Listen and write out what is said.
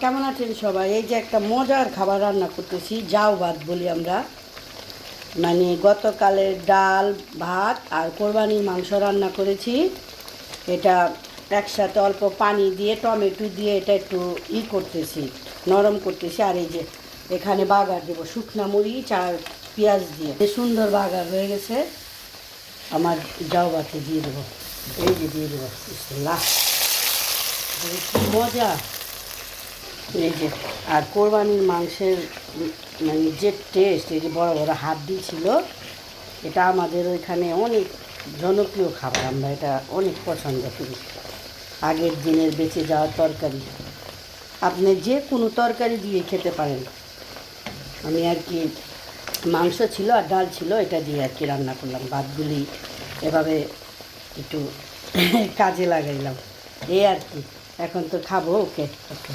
কেমন আছেন সবাই? এই যে একটা মজার খাবার রান্না করতেছি, জাউ ভাত বলি আমরা। মানে গতকালের ডাল ভাত আর কোরবানির মাংস রান্না করেছি। এটা একসাথে অল্প পানি দিয়ে টমেটো দিয়ে এটা একটু করতেছি, নরম করতেছি। আর এই যে এখানে বাগার দেবো শুকনা মরিচ আর পেঁয়াজ দিয়ে, সুন্দর বাগার হয়ে গেছে। আমার জাউ ভাতে দিয়ে দেবো, এই যে দিয়ে দেবো। বিসমিল্লাহ, কি মজা! এই যে আর কোরবানির মাংসের মানে যে টেস্ট, এই যে বড় বড় হাড্ডি ছিল, এটা আমাদের ওইখানে অনেক জনপ্রিয় খাবার। আমরা এটা অনেক পছন্দ করি। আগের দিনের বেঁচে যাওয়া তরকারি, আপনি যে কোনো তরকারি দিয়ে খেতে পারেন। আমি আর কি মাংস ছিল আর ডাল ছিল, এটা দিয়ে আর কি রান্না করলাম। ভাতগুলি এভাবে একটু কাজে লাগাইলাম, এই আর কি। এখন তো খাবো। ওকে ওকে।